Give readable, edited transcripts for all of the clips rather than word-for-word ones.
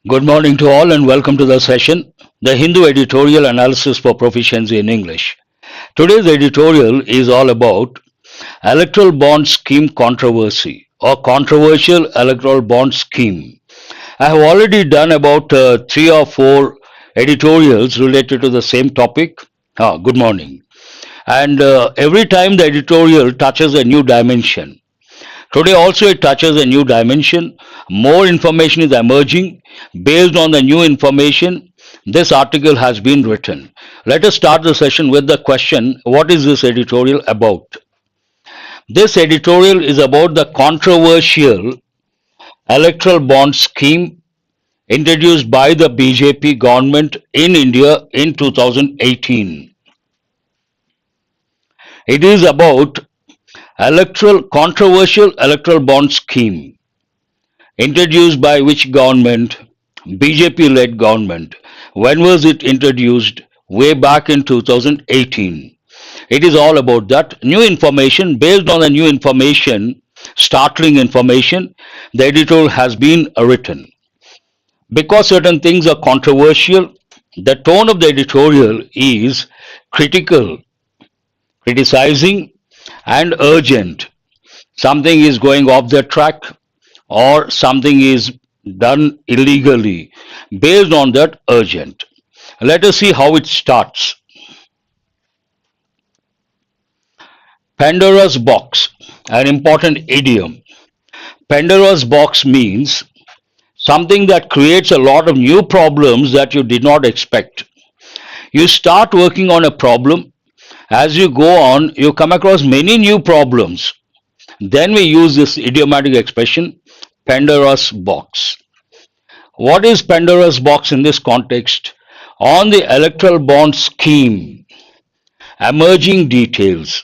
Good morning to all and welcome to the session, the Hindu Editorial Analysis for Proficiency in English. Today's editorial is all about electoral bond scheme controversy or controversial electoral bond scheme. I have already done about 3 or 4 editorials related to the same topic. Good morning. And every time the editorial touches a new dimension. Today also it touches a new dimension. More information is emerging. Based on the new information, this article has been written. Let us start the session with the question, what is this editorial about? This editorial is about the controversial electoral bond scheme introduced by the BJP government in India in 2018. It is about controversial electoral bond scheme introduced by which government? BJP-led government. When was it introduced? Way back in 2018. It is all about that. New information. Based on the new information, startling information, the editorial has been written. Because certain things are controversial, the tone of the editorial is critical, criticizing, and urgent. Something is going off the track or something is done illegally. Based on that, urgent. Let us see how it starts. Pandora's box, an important idiom. Pandora's box means something that creates a lot of new problems that you did not expect. You start working on a problem. As you go on, you come across many new problems. Then we use this idiomatic expression, Pandora's box. What is Pandora's box in this context? On the electoral bond scheme, emerging details.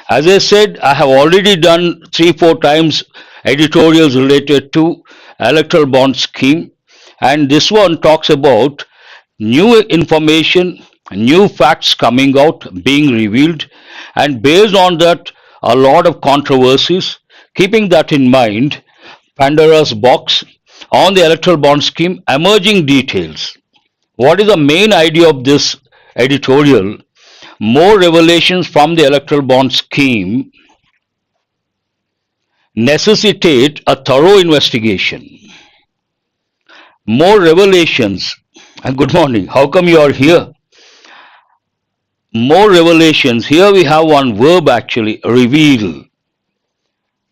As I said, I have already done 3-4 times editorials related to electoral bond scheme, and this one talks about new information, new facts coming out, being revealed, and based on that, a lot of controversies. Keeping that in mind, Pandora's box on the electoral bond scheme, emerging details. What is the main idea of this editorial? More revelations from the electoral bond scheme necessitate a thorough investigation. More revelations. And good morning. How come you are here? More revelations. Here we have one verb actually, reveal.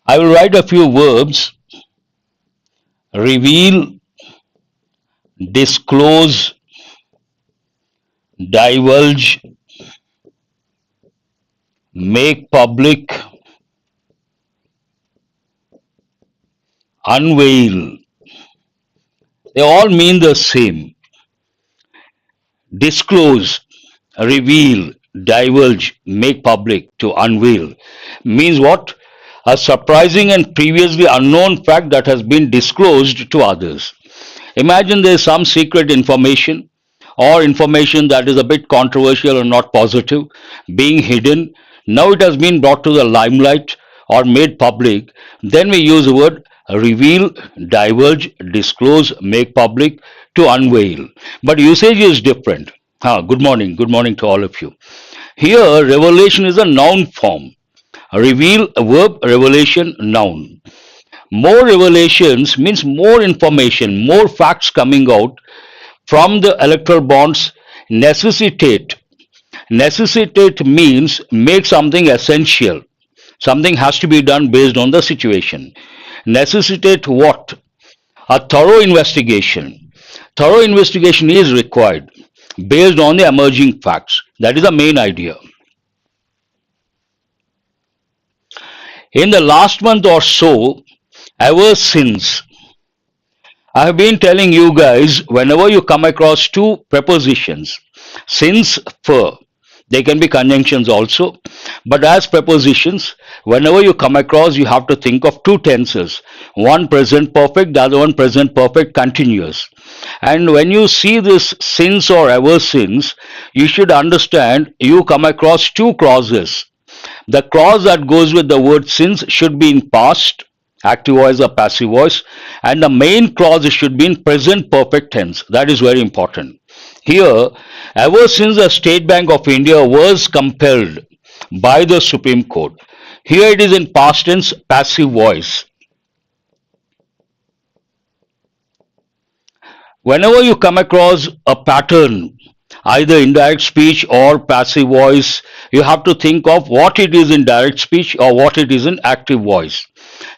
I will write a few verbs. Reveal, disclose, divulge, make public, unveil. They all mean the same. Disclose, reveal, divulge, make public, to unveil means what? A surprising and previously unknown fact that has been disclosed to others. Imagine there is some secret information or information that is a bit controversial or not positive being hidden. Now it has been brought to the limelight or made public. Then we use the word reveal, divulge, disclose, make public, to unveil. But usage is different. Good morning to all of you. Here, revelation is a noun form. Reveal, a verb, revelation, noun. More revelations means more information, more facts coming out from the electoral bonds. Necessitate. Necessitate means make something essential. Something has to be done based on the situation. Necessitate what? A thorough investigation. Thorough investigation is required based on the emerging facts. That is the main idea. In the last month or so, ever since, I have been telling you guys, whenever you come across two prepositions, since, for, they can be conjunctions also, but as prepositions, whenever you come across, you have to think of two tenses. One present perfect, the other one present perfect continuous. And when you see this since or ever since, you should understand you come across two clauses. The clause that goes with the word since should be in past, active voice or passive voice, and the main clause should be in present perfect tense. That is very important. Here, ever since the State Bank of India was compelled by the Supreme Court, here it is in past tense, passive voice. Whenever you come across a pattern, either indirect speech or passive voice, you have to think of what it is in direct speech or what it is in active voice.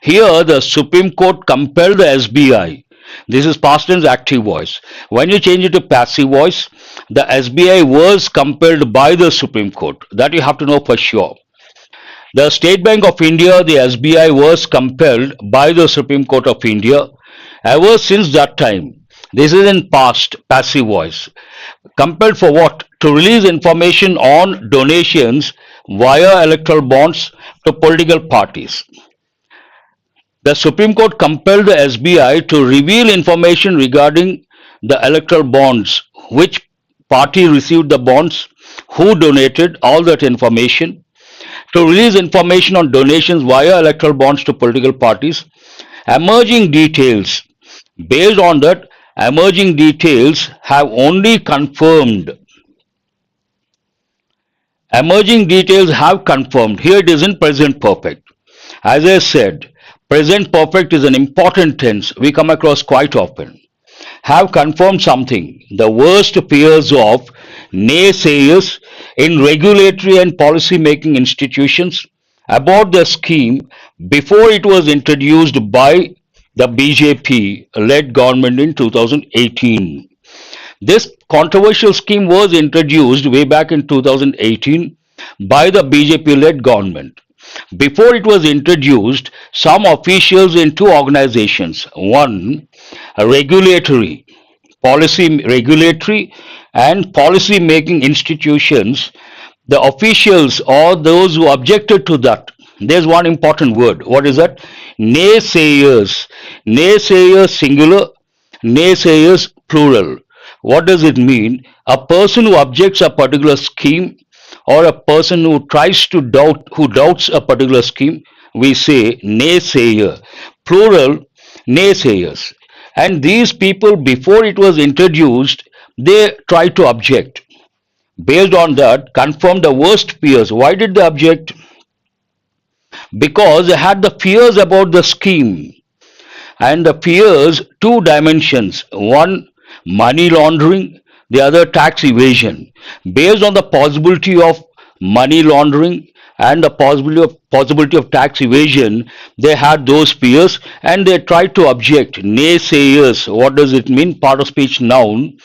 Here, the Supreme Court compelled the SBI. This is past tense active voice. When you change it to passive voice, the SBI was compelled by the Supreme Court. That you have to know for sure. The State Bank of India, the SBI, was compelled by the Supreme Court of India. Ever since that time, this is in past, passive voice. Compelled for what? To release information on donations via electoral bonds to political parties. The Supreme Court compelled the SBI to reveal information regarding the electoral bonds, which party received the bonds, who donated, all that information, to release information on donations via electoral bonds to political parties. Emerging details. Based on that, emerging details have only confirmed. Emerging details have confirmed. Here it is in present perfect. As I said, present perfect is an important tense we come across quite often. Have confirmed something. The worst fears of naysayers in regulatory and policy making institutions about the scheme before it was introduced by the BJP led government in 2018. This controversial scheme was introduced way back in 2018 by the BJP led government. Before it was introduced, some officials in two organizations, one, a regulatory and policy making institutions, the officials or those who objected to that, there's one important word. What is that? Naysayers. Naysayers singular, naysayers plural. What does it mean? A person who objects a particular scheme or a person who tries to doubt, who doubts a particular scheme, we say naysayer. Plural, naysayers. And these people, before it was introduced, they tried to object. Based on that, confirmed the worst fears. Why did they object? Because they had the fears about the scheme. And the fears, two dimensions. One, money laundering, the other, tax evasion. Based on the possibility of money laundering and the possibility of tax evasion, they had those fears and they tried to object. Naysayers, what does it mean? Part of speech noun.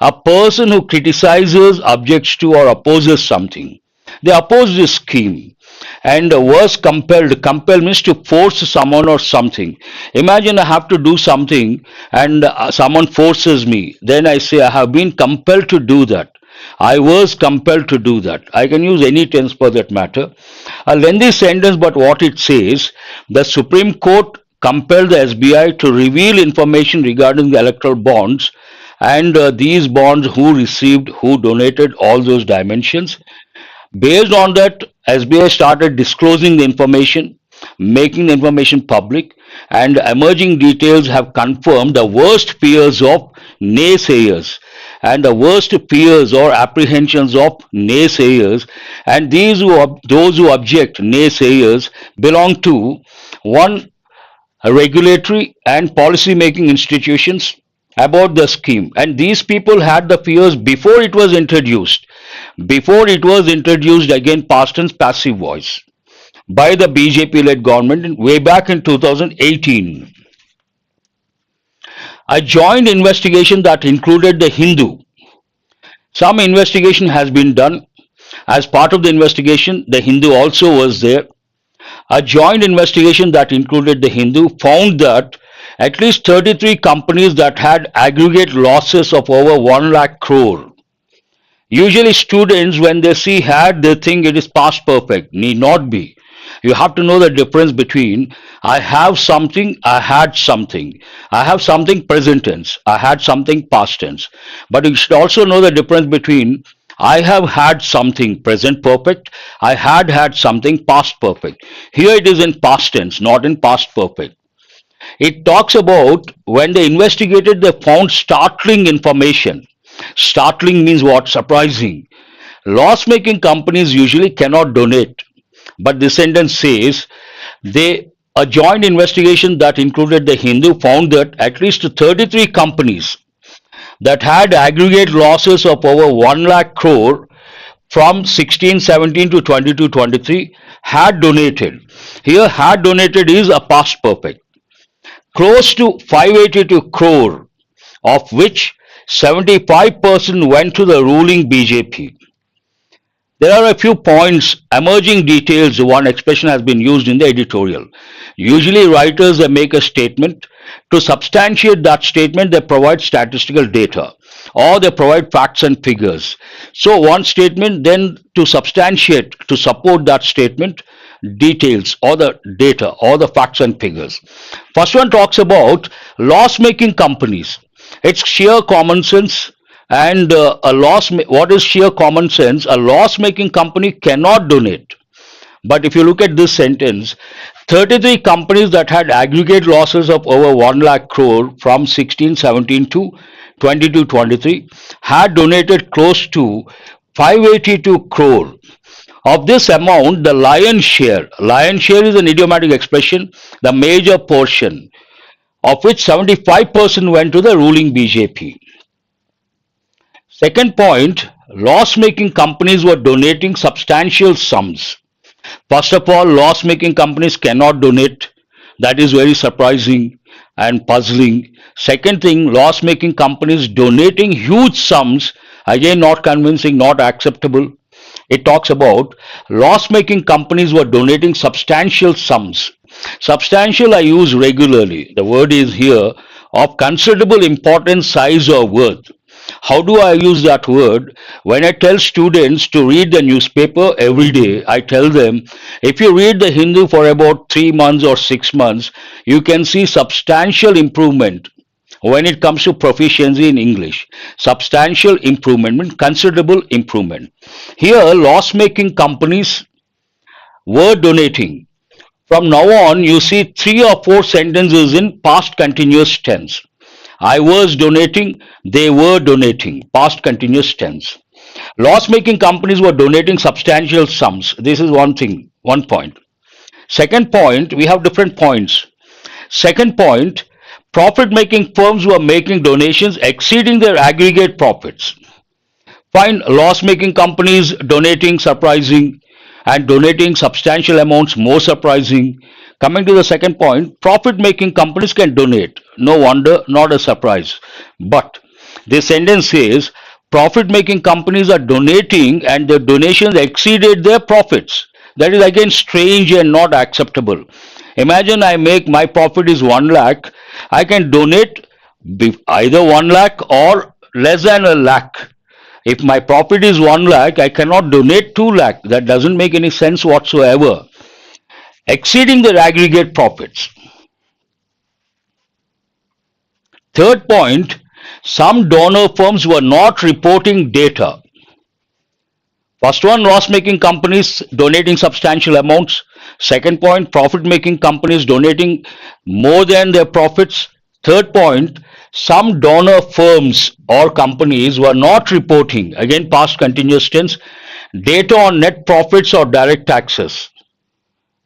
A person who criticizes, objects to, or opposes something. They oppose this scheme and was compelled. Compel means to force someone or something. Imagine I have to do something and someone forces me. Then I say I have been compelled to do that. I was compelled to do that. I can use any tense for that matter. A lengthy sentence, but what it says, the Supreme Court compelled the SBI to reveal information regarding the electoral bonds and these bonds, who received, who donated, all those dimensions. Based on that, SBI started disclosing the information, making the information public, and emerging details have confirmed the worst fears of naysayers and the worst fears or apprehensions of naysayers. And those who object, naysayers, belong to one, regulatory and policy making institutions about the scheme, and these people had the fears before it was introduced. Before it was introduced, again past tense passive voice, by the BJP led government way back in 2018. A joint investigation that included the Hindu. Some investigation has been done. As part of the investigation, the Hindu also was there. A joint investigation that included the Hindu found that at least 33 companies that had aggregate losses of over 1 lakh crore. Usually students, when they see had, they think it is past perfect. Need not be. You have to know the difference between I have something, I had something. I have something present tense, I had something past tense. But you should also know the difference between I have had something present perfect, I had something past perfect. Here it is in past tense, not in past perfect. It talks about when they investigated, they found startling information. Startling means what? Surprising. Loss making companies usually cannot donate, but this sentence says a joint investigation that included the Hindu found that at least 33 companies that had aggregate losses of over 1 lakh crore from 16-17 to 22-23 had donated. Here, had donated is a past perfect. Close to 582 crore, of which 75% went to the ruling BJP. There are a few points, emerging details. One expression has been used in the editorial. Usually, writers they make a statement. To substantiate that statement, they provide statistical data or they provide facts and figures. So, one statement, then to substantiate, to support that statement, details or the data or the facts and figures. First one talks about loss making companies. It's sheer common sense. And what is sheer common sense? A loss making company cannot donate. But if you look at this sentence, 33 companies that had aggregate losses of over 1 lakh crore from 16-17 to 22-23 had donated close to 582 crore. Of this amount, the lion's share is an idiomatic expression, the major portion, of which 75% went to the ruling BJP. Second point, loss-making companies were donating substantial sums. First of all, loss-making companies cannot donate. That is very surprising and puzzling. Second thing, loss-making companies donating huge sums, again not convincing, not acceptable. It talks about loss-making companies were donating substantial sums. Substantial I use regularly. The word is here of considerable importance, size or worth. How do I use that word? When I tell students to read the newspaper every day, I tell them if you read the Hindu for about 3 months or 6 months, you can see substantial improvement when it comes to proficiency in English. Substantial improvement means considerable improvement. Here, loss-making companies were donating. From now on, you see 3 or 4 sentences in past continuous tense. I was donating, they were donating, past continuous tense. Loss-making companies were donating substantial sums. This is one thing, one point. Second point, we have different points. Second point, profit-making firms were making donations exceeding their aggregate profits. Fine, loss-making companies donating, surprising, and donating substantial amounts, more surprising. Coming to the second point, profit-making companies can donate. No wonder, not a surprise. But this sentence says, profit-making companies are donating and their donations exceeded their profits. That is again strange and not acceptable. Imagine my profit is 1 lakh. I can donate either 1 lakh or less than a lakh. If my profit is 1 lakh, I cannot donate 2 lakh. That doesn't make any sense whatsoever. Exceeding their aggregate profits. Third point, some donor firms were not reporting data. First one, loss-making companies donating substantial amounts. Second point, profit-making companies donating more than their profits. Third point, some donor firms or companies were not reporting, again past continuous tense, data on net profits or direct taxes.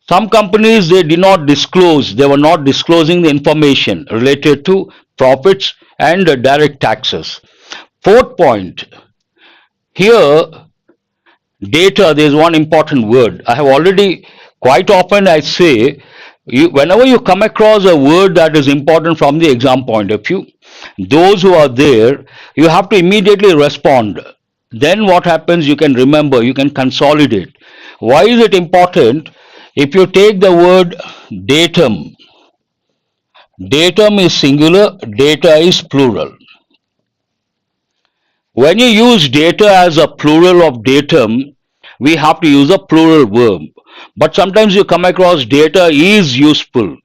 Some companies they did not disclose, they were not disclosing the information related to profits and direct taxes. Fourth point, here data, there is one important word. I have already, quite often I say, whenever you come across a word that is important from the exam point of view, those who are there, you have to immediately respond. Then what happens, you can remember, you can consolidate. Why is it important? If you take the word datum, datum is singular, data is plural. When you use data as a plural of datum, we have to use a plural verb. But sometimes you come across data is useful.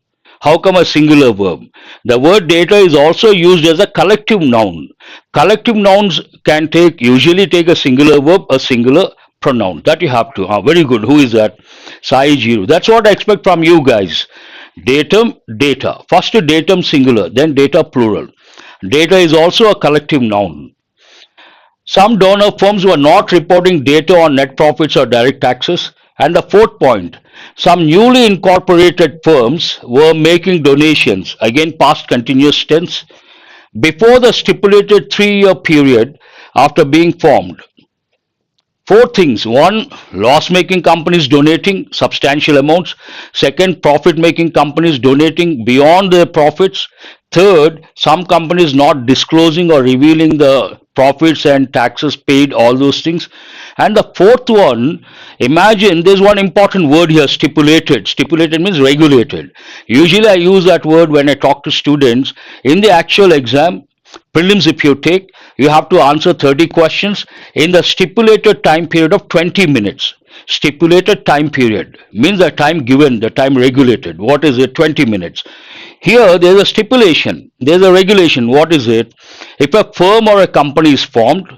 How come a singular verb? The word data is also used as a collective noun. Collective nouns can usually take a singular verb, a singular pronoun. That you have to. Very good. Who is that? Sai Jiru. That's what I expect from you guys. Datum, data. First datum singular, then data plural. Data is also a collective noun. Some donor firms were not reporting data on net profits or direct taxes. And the fourth point, some newly incorporated firms were making donations, again past continuous tense, before the stipulated 3-year period after being formed. Four things. One, loss making companies donating substantial amounts. Second, profit making companies donating beyond their profits. Third, some companies not disclosing or revealing the profits and taxes paid, all those things. And the fourth one, imagine there's one important word here, stipulated. Stipulated means regulated. Usually I use that word when I talk to students. In the actual exam, prelims if you take, you have to answer 30 questions in the stipulated time period of 20 minutes. Stipulated time period means the time given, the time regulated. What is it? 20 minutes. Here there is a stipulation, there is a regulation. What is it? If a firm or a company is formed,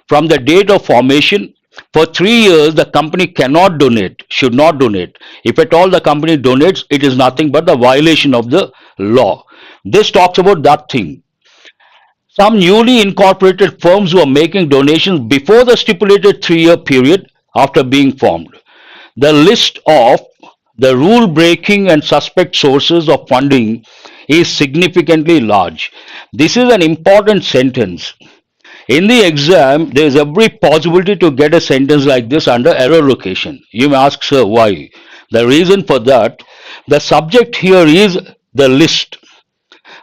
from the date of formation, for 3 years the company cannot donate, should not donate. If at all the company donates, it is nothing but the violation of the law. This talks about that thing. Some newly incorporated firms were making donations before the stipulated 3-year period after being formed. The list of the rule breaking and suspect sources of funding is significantly large. This is an important sentence. In the exam, there is every possibility to get a sentence like this under error location. You may ask, sir, why? The reason for that, the subject here is the list.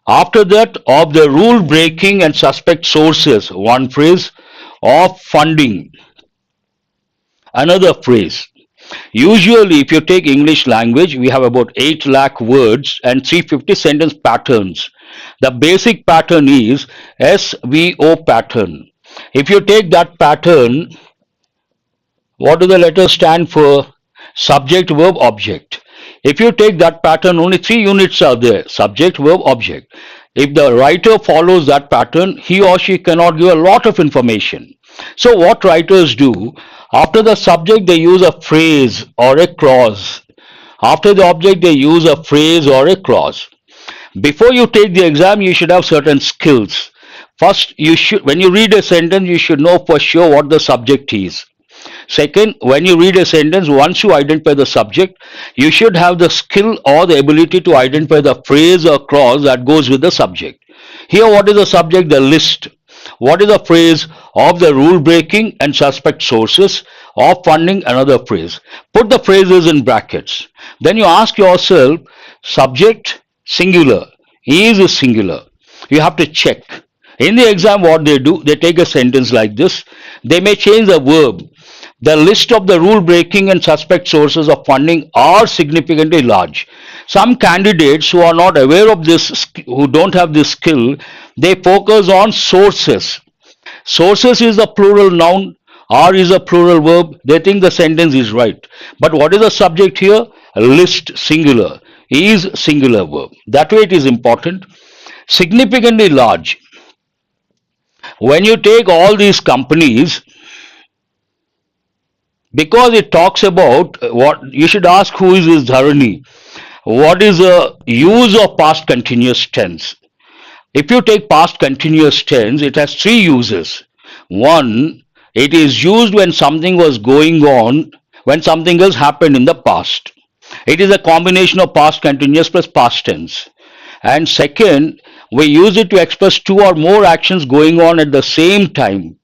After that, of the rule breaking and suspect sources, one phrase, of funding, another phrase. Usually, if you take English language, we have about 8 lakh words and 350 sentence patterns. The basic pattern is SVO pattern. If you take that pattern, what do the letters stand for? Subject, verb, object. If you take that pattern, only 3 units are there, subject, verb, object. If the writer follows that pattern, he or she cannot give a lot of information. So what writers do, after the subject they use a phrase or a clause. After the object they use a phrase or a clause. Before you take the exam, you should have certain skills. First, when you read a sentence, you should know for sure what the subject is. Second, when you read a sentence, once you identify the subject, you should have the skill or the ability to identify the phrase or clause that goes with the subject. Here, what is the subject? The list. What is the phrase? Of the rule breaking and suspect sources, of funding, another phrase. Put the phrases in brackets. Then you ask yourself, subject, singular, is singular. You have to check. In the exam, what they do, they take a sentence like this. They may change the verb. The list of the rule breaking and suspect sources of funding are significantly large. Some candidates who are not aware of this, who don't have this skill, they focus on sources. Sources is a plural noun, are is a plural verb. They think the sentence is right. But what is the subject here? List, singular, is singular verb. That way it is important. Significantly large. When you take all these companies, because it talks about what you should ask, who is this Dharani? What is the use of past continuous tense? If you take past continuous tense, it has 3 uses. One, it is used when something was going on, when something else happened in the past. It is a combination of past continuous plus past tense. And second, we use it to express 2 or more actions going on at the same time.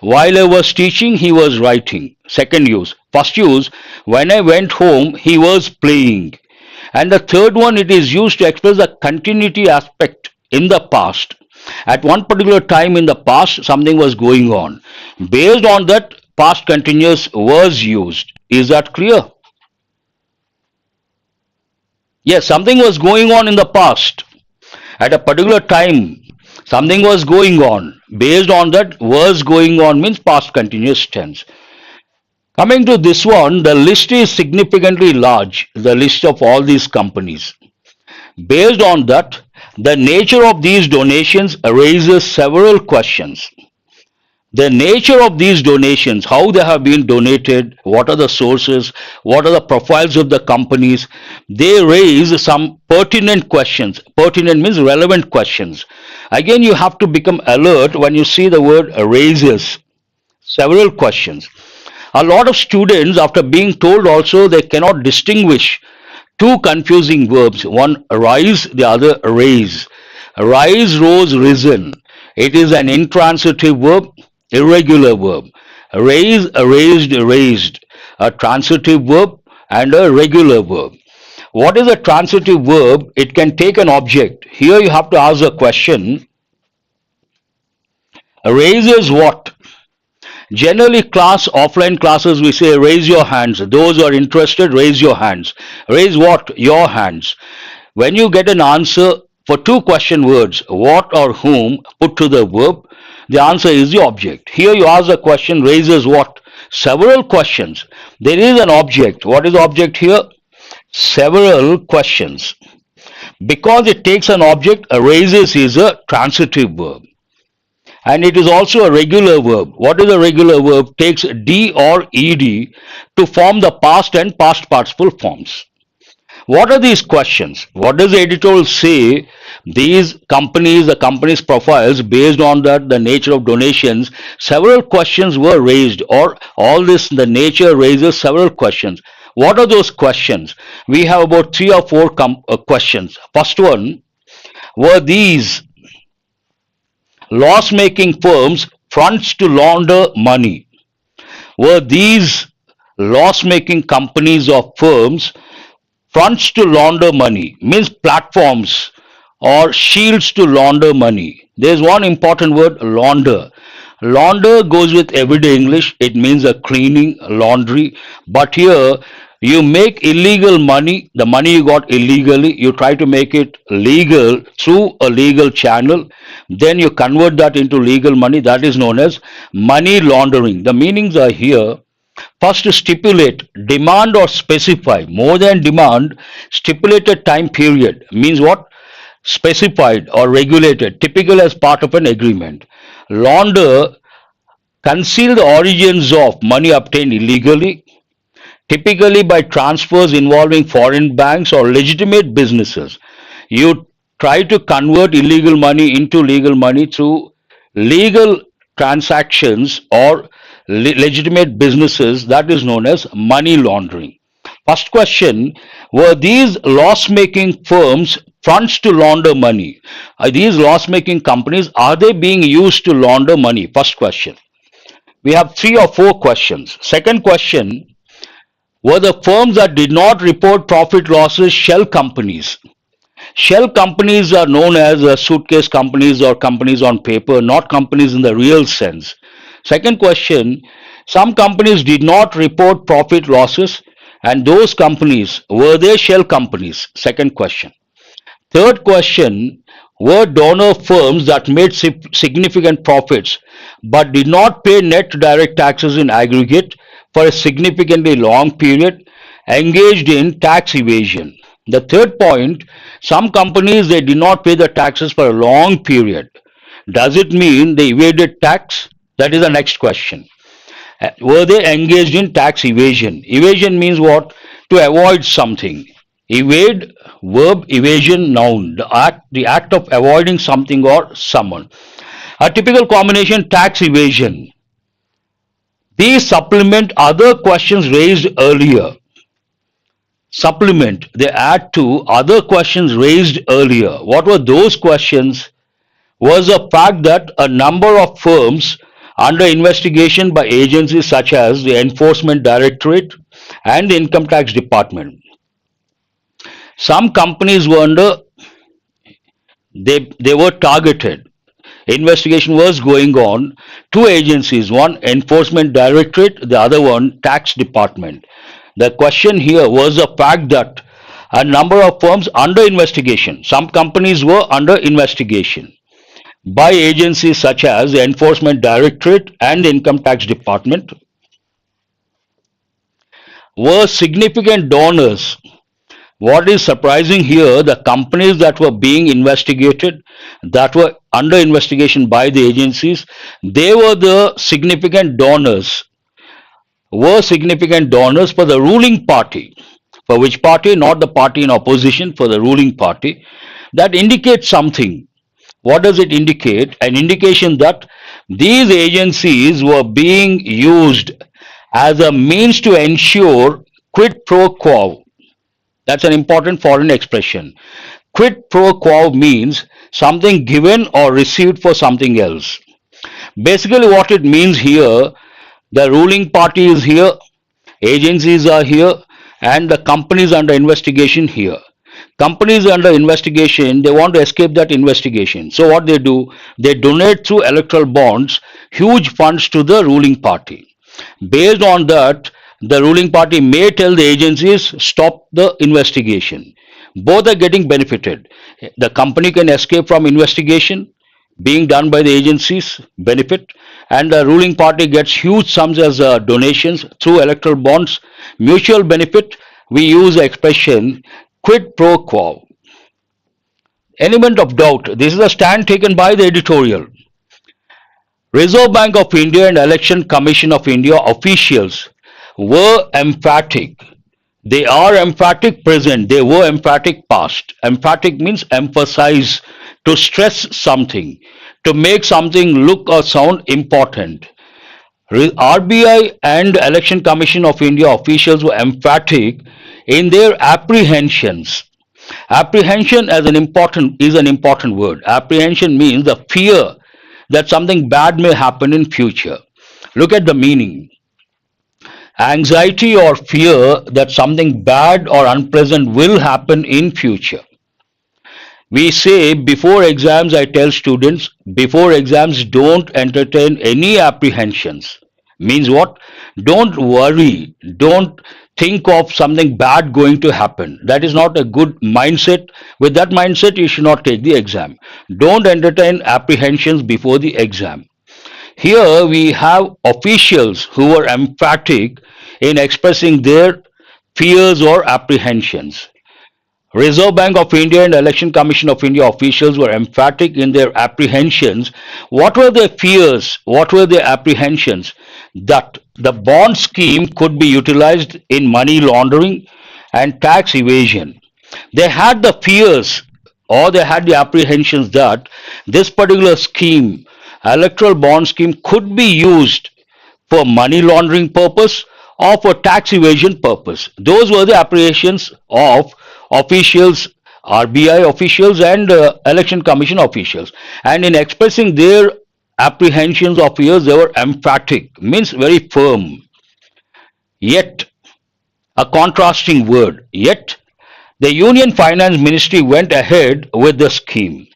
While I was teaching, he was writing. Second use. First use, when I went home, he was playing. And the third one, it is used to express the continuity aspect in the past. At one particular time in the past, something was going on. Based on that, past continuous was used. Is that clear? Yes, something was going on in the past. At a particular time, something was going on. Based on that, was going on means past continuous tense. Coming to this one, the list is significantly large, the list of all these companies. Based on that, the nature of these donations raises several questions. The nature of these donations, how they have been donated, what are the sources, what are the profiles of the companies, they raise some pertinent questions. Pertinent means relevant questions. Again, you have to become alert when you see the word raises several questions. A lot of students, after being told also, they cannot distinguish two confusing verbs, one rise, the other raise. Rise, rose, risen. It is an intransitive verb, irregular verb. Raise, raised, raised. A transitive verb and a regular verb. What is a transitive verb? It can take an object. Here you have to ask a question. Raises what? Generally, offline classes, we say raise your hands. Those who are interested, raise your hands. Raise what? Your hands. When you get an answer for two question words, what or whom, put to the verb, the answer is the object. Here you ask the question, raises what? Several questions. There is an object. What is the object here? Several questions. Because it takes an object, raises is a transitive verb. And it is also a regular verb. What is a regular verb? Takes D or ED to form the past and past participle forms. What are these questions? What does the editorial say? These companies, the companies' profiles, based on that, the nature of donations, several questions were raised, or all this, the nature raises several questions. What are those questions? We have about 3 or 4 questions. First one, were these loss-making firms fronts to launder money? Were these loss-making companies or firms fronts to launder money? Means platforms or shields to launder money. There's one important word, launder. Launder goes with everyday English. It means a cleaning, laundry. But here, you make illegal money, the money you got illegally, you try to make it legal through a legal channel, then you convert that into legal money. That is known as money laundering. The meanings are here. First, to stipulate, demand or specify. More than demand, stipulated time period means what? Specified or regulated, typical as part of an agreement. Launder, conceal the origins of money obtained illegally, typically by transfers involving foreign banks or legitimate businesses. You try to convert illegal money into legal money through legal transactions or legitimate businesses. That is known as money laundering. First question, were these loss-making firms fronts to launder money? Are these loss-making companies, are they being used to launder money? First question. We have 3 or 4 questions. Second question, were the firms that did not report profit losses shell companies? Shell companies are known as suitcase companies or companies on paper, not companies in the real sense. Second question, some companies did not report profit losses, and those companies, were they shell companies? Second question. Third question, were donor firms that made significant profits but did not pay net direct taxes in aggregate for a significantly long period engaged in tax evasion? The third point, some companies, they did not pay the taxes for a long period. Does it mean they evaded tax? That is the next question. Were they engaged in tax evasion? Evasion means what? To avoid something. Evade, verb, evasion, noun. The act of avoiding something or someone. A typical combination, tax evasion. These supplement other questions raised earlier. Supplement, they add to other questions raised earlier. What were those questions? Was the fact that a number of firms under investigation by agencies such as the Enforcement Directorate and the Income Tax Department. Some companies were they were targeted. Investigation was going on. 2 agencies, one Enforcement Directorate, the other one Tax Department. The question here was the fact that a number of firms under investigation, some companies were under investigation by agencies such as the Enforcement Directorate and the Income Tax Department, were significant donors. What is surprising here, the companies that were being investigated, that were under investigation by the agencies, they were significant donors for the ruling party. For which party? Not the party in opposition, for the ruling party. That indicates something. What does it indicate? An indication that these agencies were being used as a means to ensure quid pro quo. That's an important foreign expression. Quid pro quo means something given or received for something else. Basically, what it means here, the ruling party is here, agencies are here, and the companies under investigation here. Companies under investigation, they want to escape that investigation. So what they do, they donate through electoral bonds huge funds to the ruling party. Based on that, the ruling party may tell the agencies, stop the investigation. Both are getting benefited. The company can escape from investigation being done by the agencies, benefit, and the ruling party gets huge sums as donations through electoral bonds, mutual benefit. We use the expression quid pro quo. Element of doubt. This is a stand taken by the editorial. Reserve Bank of India and Election Commission of India officials were emphatic. They are emphatic present. They were emphatic past. Emphatic means emphasize, to stress something, to make something look or sound important. RBI and Election Commission of India officials were emphatic in their apprehensions. Apprehension is an important word. Apprehension means the fear that something bad may happen in future. Look at the meaning. Anxiety or fear that something bad or unpleasant will happen in future. We say before exams, I tell students, before exams don't entertain any apprehensions. Means what? Don't worry, don't think of something bad going to happen. That is not a good mindset. With that mindset, you should not take the exam. Don't entertain apprehensions before the exam. Here we have officials who were emphatic in expressing their fears or apprehensions. Reserve Bank of India and Election Commission of India officials were emphatic in their apprehensions. What were their fears? What were their apprehensions? That the bond scheme could be utilized in money laundering and tax evasion. They had the fears, or they had the apprehensions that this particular scheme, electoral bond scheme, could be used for money laundering purpose or for tax evasion purpose. Those were the apprehensions of officials, RBI officials and election commission officials. And in expressing their apprehensions or fears, they were emphatic, means very firm. Yet, a contrasting word, yet, the Union Finance Ministry went ahead with the scheme.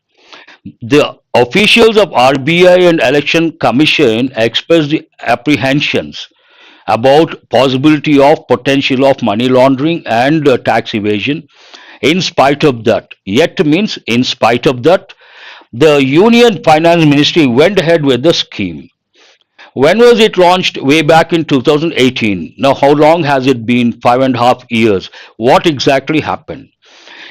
The officials of RBI and Election Commission expressed the apprehensions about possibility of potential of money laundering and tax evasion. In spite of that, yet means in spite of that, the Union Finance Ministry went ahead with the scheme. When was it launched? Way back in 2018. Now, how long has it been? 5.5 years. What exactly happened?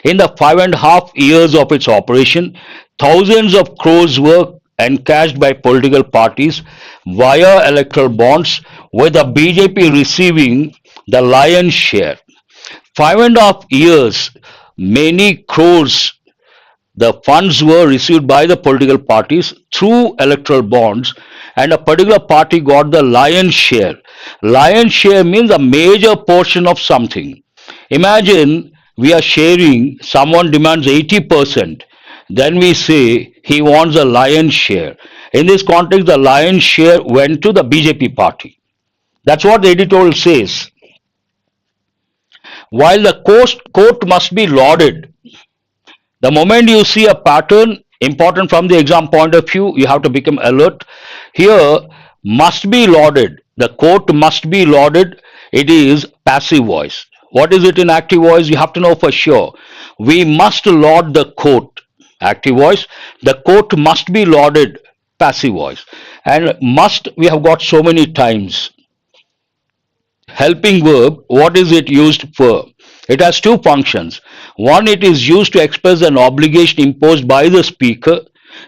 In the 5.5 years of its operation, thousands of crores were encashed by political parties via electoral bonds, with the BJP receiving the lion's share. 5.5 years, many crores, the funds were received by the political parties through electoral bonds, and a particular party got the lion's share. Lion's share means a major portion of something. Imagine we are sharing, someone demands 80%, then we say he wants a lion's share. In this context, the lion's share went to the BJP party. That's what the editorial says. While the court must be lauded, the moment you see a pattern, important from the exam point of view, you have to become alert. Here, must be lauded. The court must be lauded. It is passive voice. What is it in active voice? You have to know for sure. We must laud the court. Active voice. The court must be lauded. Passive voice. And must, we have got so many times. Helping verb, what is it used for? It has two functions. One, it is used to express an obligation imposed by the speaker.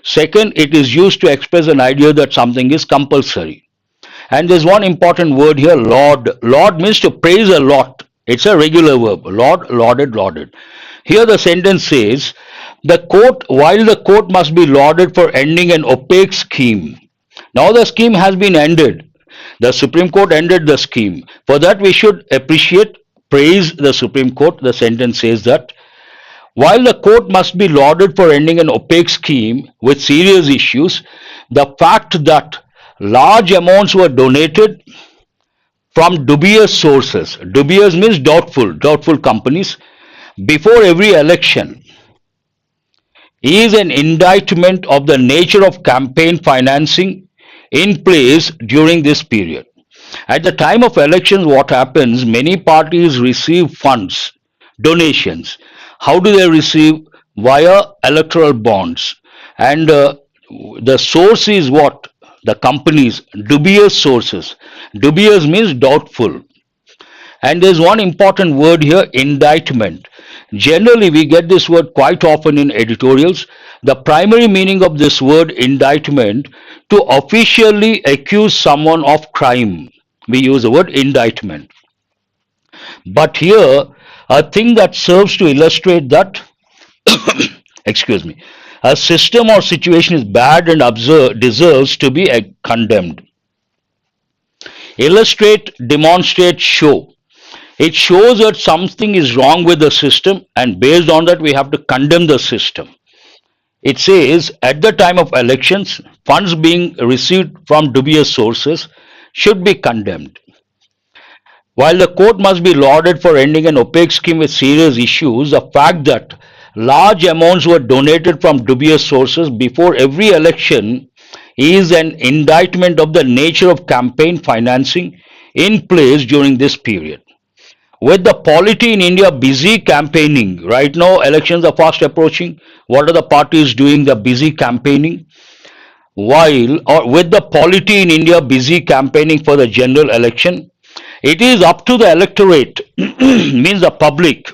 Second, it is used to express an idea that something is compulsory. And there's one important word here, laud. Laud means to praise a lot. It's a regular verb. Laud, lauded, lauded. Here the sentence says, while the court must be lauded for ending an opaque scheme. Now the scheme has been ended. The Supreme Court ended the scheme. For that we should praise the Supreme Court. The sentence says that while the court must be lauded for ending an opaque scheme with serious issues, the fact that large amounts were donated from dubious sources. Dubious means doubtful companies before every election is an indictment of the nature of campaign financing in place during this period. At the time of elections, what happens? Many parties receive funds, donations. How do they receive? Via electoral bonds. And the source is what? The companies, dubious sources. Dubious means doubtful. And there's one important word here, indictment. Generally, we get this word quite often in editorials. The primary meaning of this word, indictment, to officially accuse someone of crime. We use the word indictment. But here, a thing that serves to illustrate that, excuse me, a system or situation is bad and deserves to be condemned. Illustrate, demonstrate, show. It shows that something is wrong with the system, and based on that we have to condemn the system. It says at the time of elections, funds being received from dubious sources should be condemned. While the court must be lauded for ending an opaque scheme with serious issues, the fact that large amounts were donated from dubious sources before every election is an indictment of the nature of campaign financing in place during this period. With the polity in India busy campaigning, right now elections are fast approaching. What are the parties doing? They're busy campaigning. With the polity in India busy campaigning for the general election, it is up to the electorate, means the public,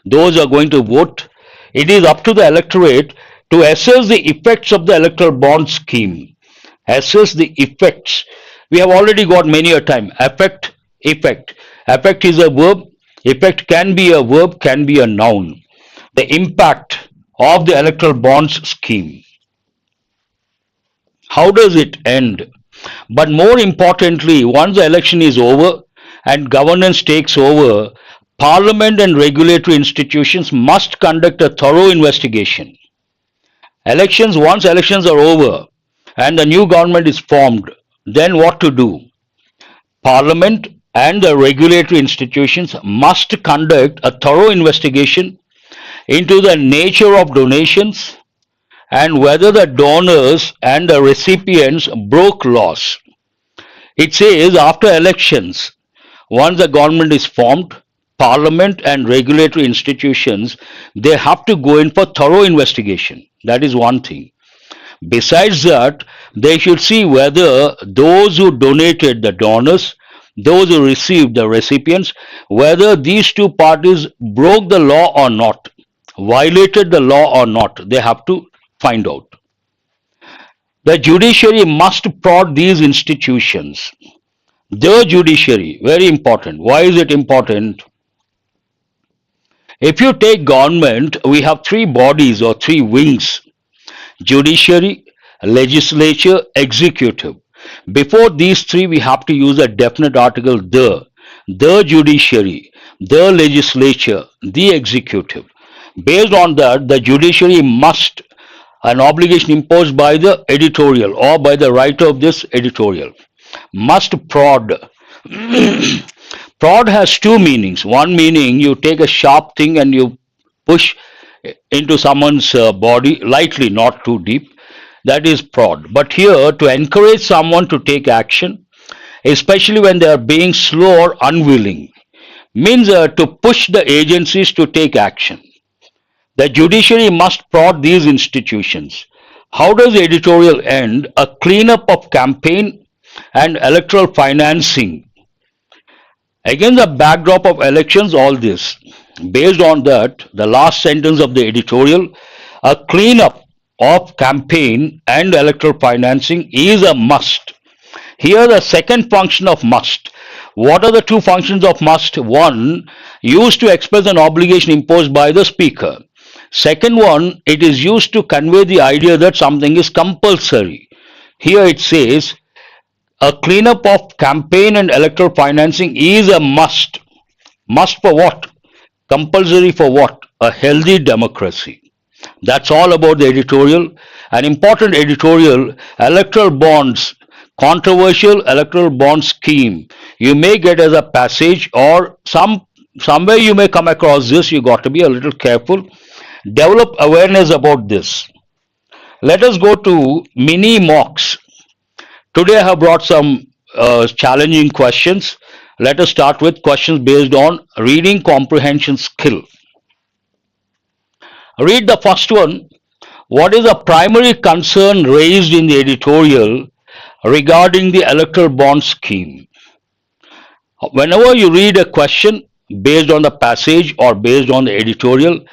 those who are going to vote, it is up to the electorate to assess the effects of the electoral bond scheme. Assess the effects. We have already got many a time. Effect. Effect is a verb. Effect can be a verb, can be a noun. The impact of the electoral bonds scheme. How does it end? But more importantly, once the election is over and governance takes over, Parliament and regulatory institutions must conduct a thorough investigation. Once elections are over and the new government is formed, then what to do? Parliament and the regulatory institutions must conduct a thorough investigation into the nature of donations and whether the donors and the recipients broke laws. It says after elections, once the government is formed, Parliament and regulatory institutions, they have to go in for thorough investigation. That is one thing. Besides that, they should see whether those who donated, the donors, those who received, the recipients, whether these two parties broke the law or not, violated the law or not. They have to find out. The judiciary must prod these institutions. The judiciary, very important. Why is it important? If you take government, we have three bodies or three wings: judiciary, legislature, executive. Before these three, we have to use a definite article, the judiciary, the legislature, the executive. Based on that, the judiciary must, an obligation imposed by the editorial or by the writer of this editorial, must prod. Prod has two meanings. One meaning, you take a sharp thing and you push into someone's body lightly, not too deep. That is prod. But here, to encourage someone to take action, especially when they are being slow or unwilling, means to push the agencies to take action. The judiciary must prod these institutions. How does the editorial end? A cleanup of campaign and electoral financing. Against the backdrop of elections, all this. Based on that, the last sentence of the editorial, a cleanup of campaign and electoral financing is a must. Here, the second function of must. What are the two functions of must? One, used to express an obligation imposed by the speaker. Second one, it is used to convey the idea that something is compulsory. Here it says, a cleanup of campaign and electoral financing is a must. Must for what? Compulsory for what? A healthy democracy. That's all about the editorial. An important editorial, electoral bonds, controversial electoral bond scheme. You may get as a passage or somewhere you may come across this. You got to be a little careful. Develop awareness about this. Let us go to mini mocks. Today I have brought some challenging questions. Let us start with questions based on reading comprehension skill. Read the first one. What is the primary concern raised in the editorial regarding the electoral bond scheme? Whenever you read a question based on the passage or based on the editorial,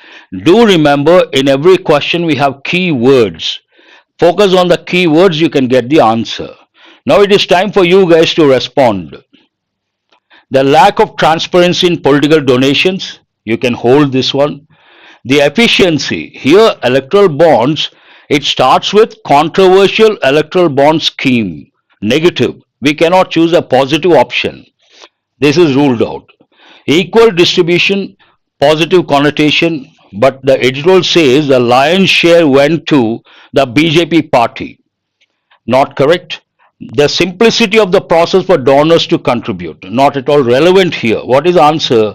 do remember in every question we have key words. Focus on the key words, you can get the answer. Now it is time for you guys to respond. The lack of transparency in political donations, you can hold this one. The efficiency, here electoral bonds, it starts with controversial electoral bond scheme, negative. We cannot choose a positive option. This is ruled out. Equal distribution, positive connotation, but the editorial says the lion's share went to the BJP party. Not correct. The simplicity of the process for donors to contribute, not at all relevant here. What is the answer?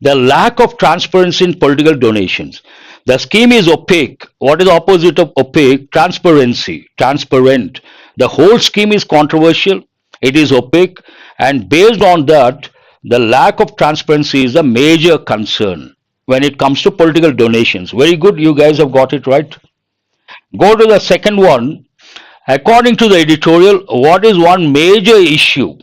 The lack of transparency in political donations. The scheme is opaque. What is the opposite of opaque? Transparency, transparent. The whole scheme is controversial, it is opaque, and based on that, the lack of transparency is a major concern when it comes to political donations. Very good, you guys have got it right. Go to the second one. According to the editorial, what is one major issue?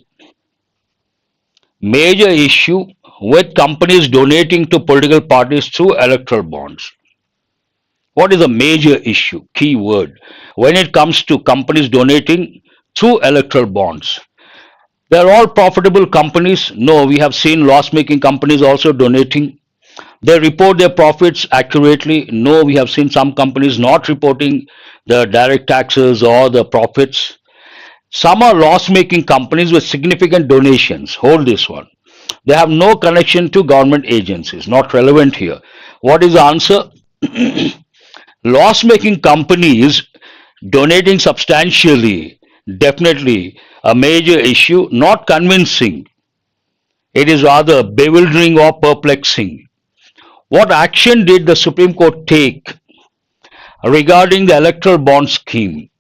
Major issue with companies donating to political parties through electoral bonds. What is a major issue? Key word. When it comes to companies donating through electoral bonds. They're all profitable companies. No, we have seen loss-making companies also donating. They report their profits accurately. No, we have seen some companies not reporting the direct taxes or the profits. Some are loss-making companies with significant donations. Hold this one. They have no connection to government agencies. Not relevant here. What is the answer? Loss-making companies donating substantially, definitely a major issue, not convincing. It is rather bewildering or perplexing. What action did the Supreme Court take regarding the electoral bond scheme?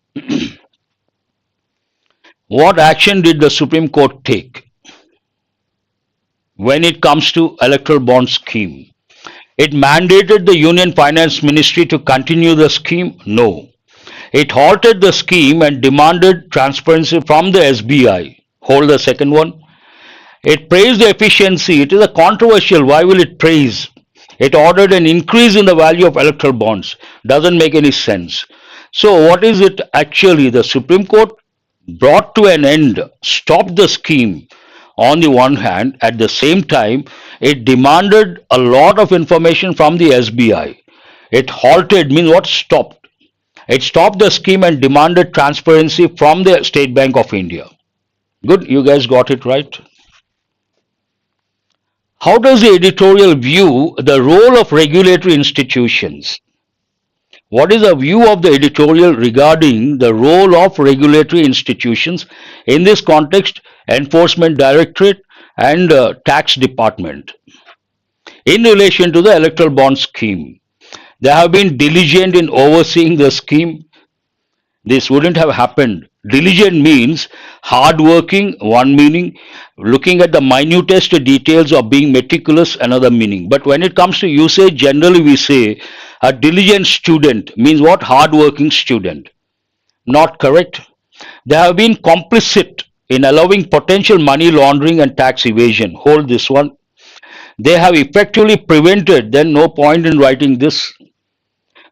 What action did the Supreme Court take when it comes to electoral bond scheme? It mandated the Union Finance Ministry to continue the scheme? No. It halted the scheme and demanded transparency from the SBI. Hold the second one. It praised the efficiency. It is a controversial. Why will it praise? It ordered an increase in the value of electoral bonds. Doesn't make any sense. So what is it actually? The Supreme Court brought to an end, stopped the scheme on the one hand. At the same time, it demanded a lot of information from the SBI. It halted means what? Stopped. It stopped the scheme and demanded transparency from the State Bank of India. Good, you guys got it right. How does the editorial view the role of regulatory institutions? What is the view of the editorial regarding the role of regulatory institutions, in this context, Enforcement Directorate and Tax Department, in relation to the electoral bond scheme? They have been diligent in overseeing the scheme. This wouldn't have happened. Diligent means hardworking, one meaning. Looking at the minutest details of being meticulous, another meaning. But when it comes to usage, generally we say a diligent student means what? Hardworking student. Not correct. They have been complicit in allowing potential money laundering and tax evasion. Hold this one. They have effectively prevented, then no point in writing this.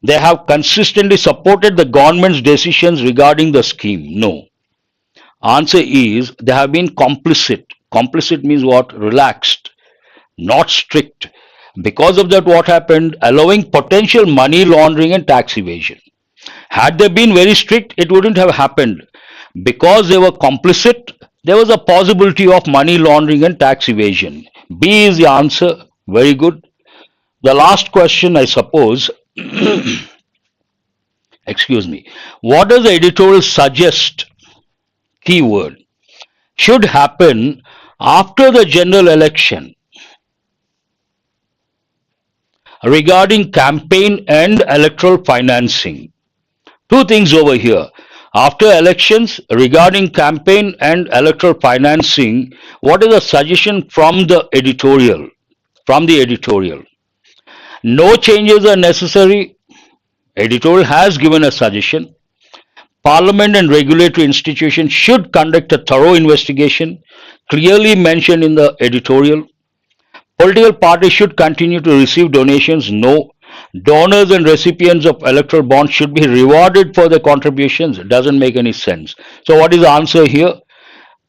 They have consistently supported the government's decisions regarding the scheme. No. Answer is they have been complicit. Complicit means what? Relaxed, not strict. Because of that, what happened? Allowing potential money laundering and tax evasion. Had they been very strict, it wouldn't have happened. Because they were complicit, there was a possibility of money laundering and tax evasion. B is the answer. Very good. The last question, I suppose, excuse me. What does the editorial suggest? Keyword. Should happen after the general election regarding campaign and electoral financing. Two things over here. After elections, regarding campaign and electoral financing, what is the suggestion from the editorial? From the editorial. No changes are necessary. Editorial has given a suggestion. Parliament and regulatory institutions should conduct a thorough investigation, clearly mentioned in the editorial. Political parties should continue to receive donations. No. Donors and recipients of electoral bonds should be rewarded for their contributions. It doesn't make any sense. So what is the answer here?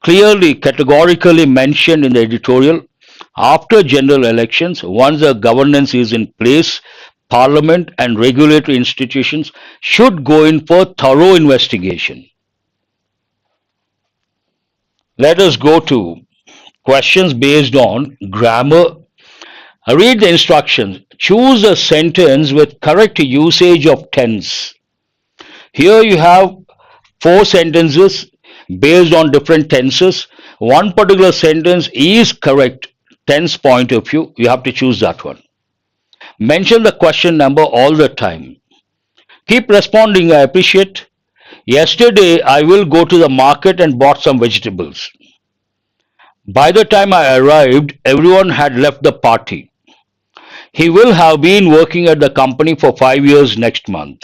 Clearly, categorically mentioned in the editorial. After general elections, once the governance is in place, Parliament and regulatory institutions should go in for thorough investigation. Let us go to questions based on grammar. Read the instructions. Choose a sentence with correct usage of tense. Here you have 4 sentences based on different tenses. One particular sentence is correct tense point of view. You have to choose that one. Mention the question number all the time. Keep responding, I appreciate. Yesterday, I will go to the market and bought some vegetables. By the time I arrived, everyone had left the party. He will have been working at the company for 5 years next month.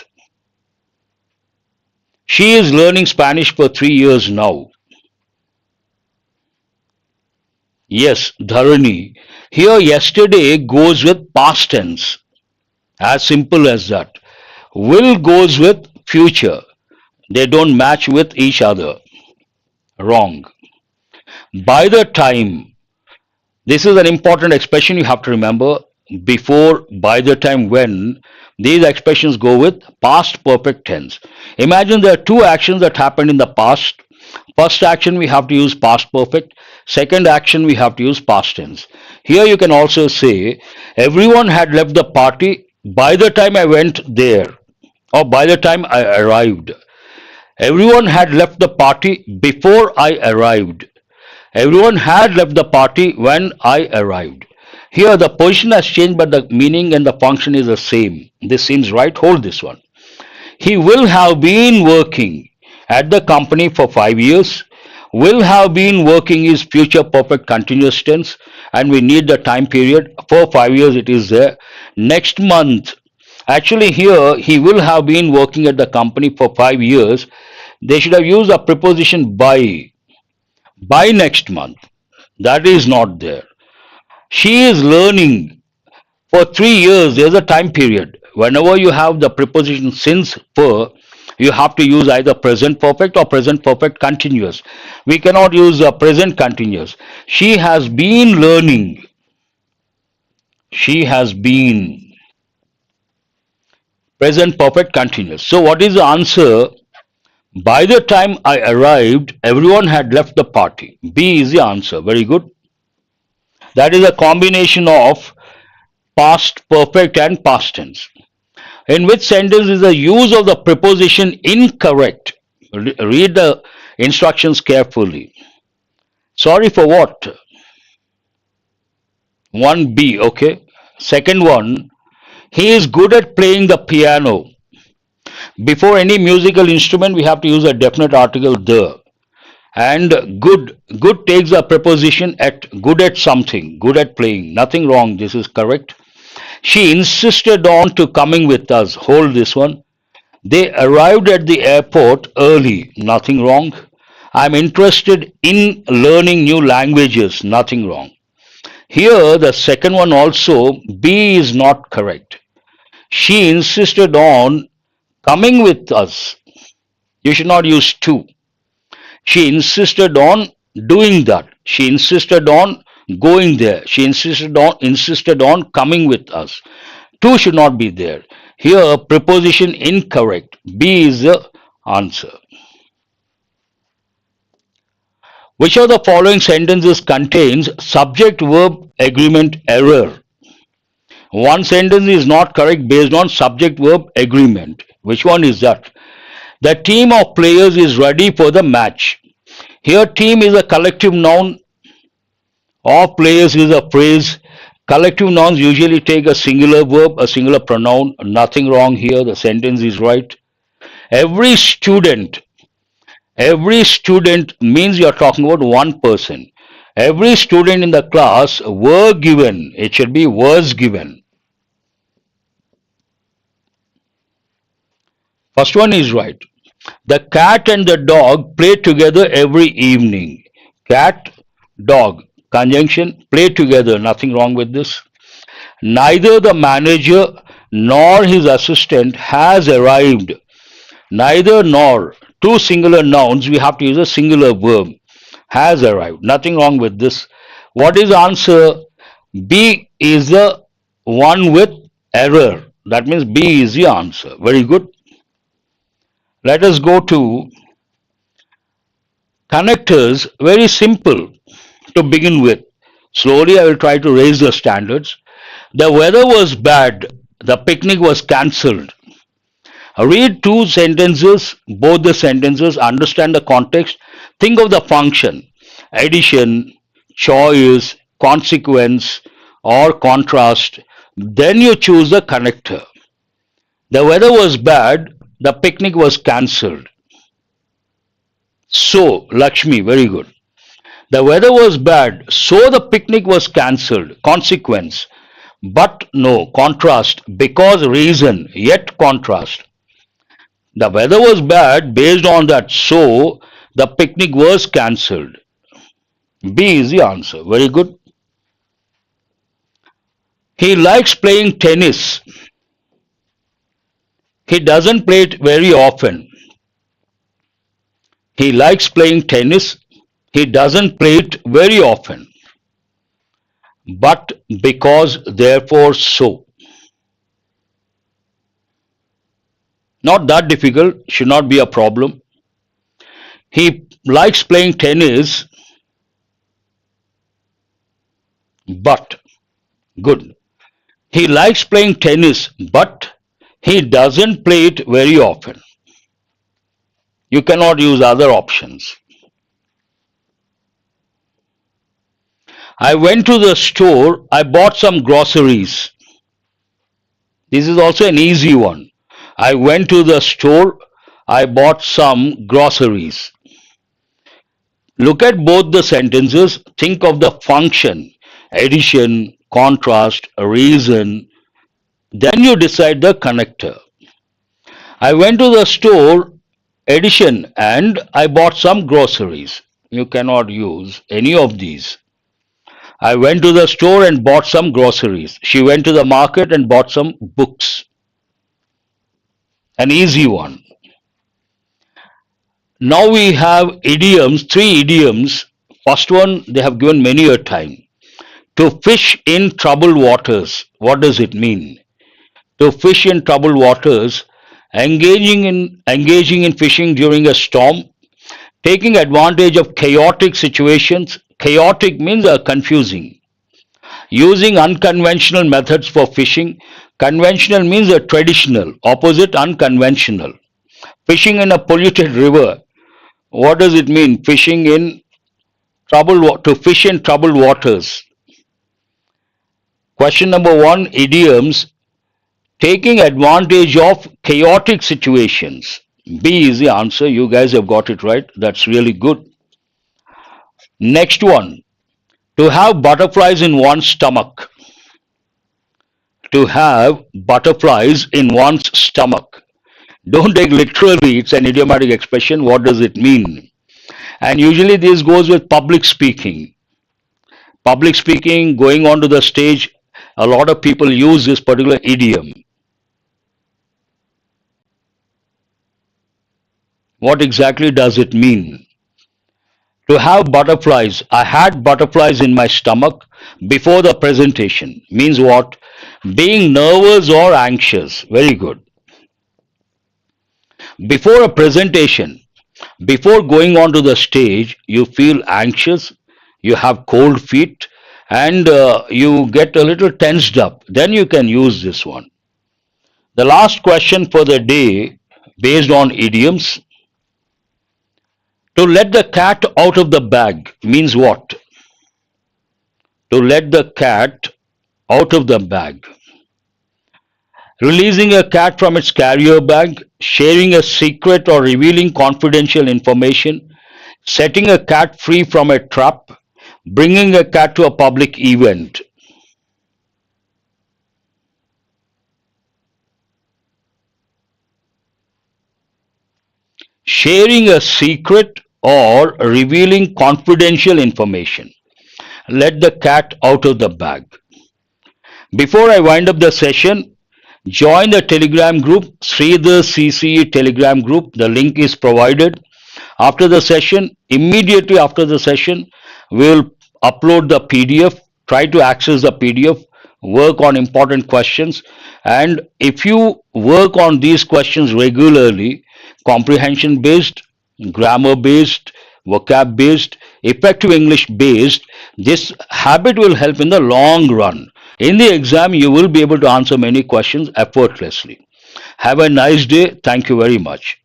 She is learning Spanish for 3 years now. Yes, Dharani. Here, yesterday goes with past tense. As simple as that. Will goes with future. They don't match with each other. Wrong. By the time. This is an important expression you have to remember. Before, by the time, when. These expressions go with past perfect tense. Imagine there are 2 actions that happened in the past. First action we have to use past perfect. Second action we have to use past tense. Here you can also say, everyone had left the party by the time I went there, or by the time I arrived. Everyone had left the party before I arrived. Everyone had left the party when I arrived. Here the position has changed, but the meaning and the function is the same. This seems right. Hold this one. He will have been working at the company for 5 years. Will have been working is future perfect continuous tense, and we need the time period. For 5 years it is there. Next month. Actually here he will have been working at the company for 5 years. They should have used a preposition by. By next month. That is not there. She is learning for 3 years. There's a time period. Whenever you have the preposition since, for, you have to use either present perfect or present perfect continuous. We cannot use present continuous. She has been learning. She has been. Present perfect continuous. So what is the answer? By the time I arrived, everyone had left the party. B is the answer. Very good. That is a combination of past perfect and past tense. In which sentence is the use of the preposition incorrect? Read the instructions carefully. Sorry for what? 1B, okay. Second one, he is good at playing the piano. Before any musical instrument, we have to use a definite article the. And good takes a preposition at, good at something, good at playing. Nothing wrong, this is correct. She insisted on to coming with us. Hold this one. They arrived at the airport early. Nothing wrong. I'm interested in learning new languages. Nothing wrong. Here, the second one also, B is not correct. She insisted on coming with us. You should not use to. She insisted on doing that. She insisted on going there. She insisted on coming with us. To should not be there. Here, preposition incorrect. B is the answer. Which of the following sentences contains subject-verb agreement error? One sentence is not correct based on subject-verb agreement. Which one is that? The team of players is ready for the match. Here, team is a collective noun. Of players is a phrase. Collective nouns usually take a singular verb, a singular pronoun. Nothing wrong here. The sentence is right. Every student. Every student means you are talking about one person. Every student in the class were given. It should be was given. First one is right. The cat and the dog play together every evening. Cat, dog, conjunction, play together. Nothing wrong with this. Neither the manager nor his assistant has arrived. Neither nor, two singular nouns, we have to use a singular verb. Has arrived. Nothing wrong with this. What is the answer? B is the one with error. That means B is the answer. Very good. Let us go to connectors. Very simple to begin with. Slowly I will try to raise the standards. The weather was bad. The picnic was cancelled. Read two sentences, both the sentences, understand the context, think of the function, addition, choice, consequence, or contrast. Then you choose the connector. The weather was bad, the picnic was cancelled. So, Lakshmi, very good. The weather was bad, so the picnic was cancelled. Consequence. But no, contrast, because reason, yet contrast. The weather was bad, based on that, so the picnic was cancelled. B is the answer. Very good. He likes playing tennis. He doesn't play it very often. He likes playing tennis. He doesn't play it very often. But, because, therefore, so. Not that difficult, should not be a problem. He likes playing tennis, but, good. He likes playing tennis, but he doesn't play it very often. You cannot use other options. I went to the store, I bought some groceries. This is also an easy one. I went to the store, I bought some groceries. Look at both the sentences, think of the function, addition, contrast, reason, then you decide the connector. I went to the store, addition, and I bought some groceries. You cannot use any of these. I went to the store and bought some groceries. She went to the market and bought some books. An easy one. Now we have idioms, three idioms. First one, they have given many a time. To fish in troubled waters. What does it mean? To fish in troubled waters, engaging in fishing during a storm, taking advantage of chaotic situations. Chaotic means confusing. Using unconventional methods for fishing. Conventional means traditional, opposite unconventional. Fishing in a polluted river. What does it mean? Fishing in to fish in troubled waters. Question number 1, idioms. Taking advantage of chaotic situations. B is the answer. You guys have got it right. That's really good. Next one. To have butterflies in one's stomach. To have butterflies in one's stomach. Don't take literally, it's an idiomatic expression. What does it mean? And usually this goes with public speaking. Public speaking, going onto the stage, a lot of people use this particular idiom. What exactly does it mean? To have butterflies. I had butterflies in my stomach before the presentation. Means what? Being nervous or anxious. Very good. Before a presentation, before going onto the stage, you feel anxious, you have cold feet, and you get a little tensed up. Then you can use this one. The last question for the day, based on idioms. To let the cat out of the bag means what? To let the cat out of the bag. Releasing a cat from its carrier bag, sharing a secret or revealing confidential information, setting a cat free from a trap, bringing a cat to a public event. Sharing a secret or revealing confidential information. Let the cat out of the bag. Before I wind up the session, join the Telegram group, SREEDHA'S CCE Telegram group. The link is provided. After the session, immediately after the session, we will upload the PDF, try to access the PDF, work on important questions, and if you work on these questions regularly, comprehension based, grammar based, vocab based, effective English based, this habit will help in the long run. In the exam, you will be able to answer many questions effortlessly. Have a nice day. Thank you very much.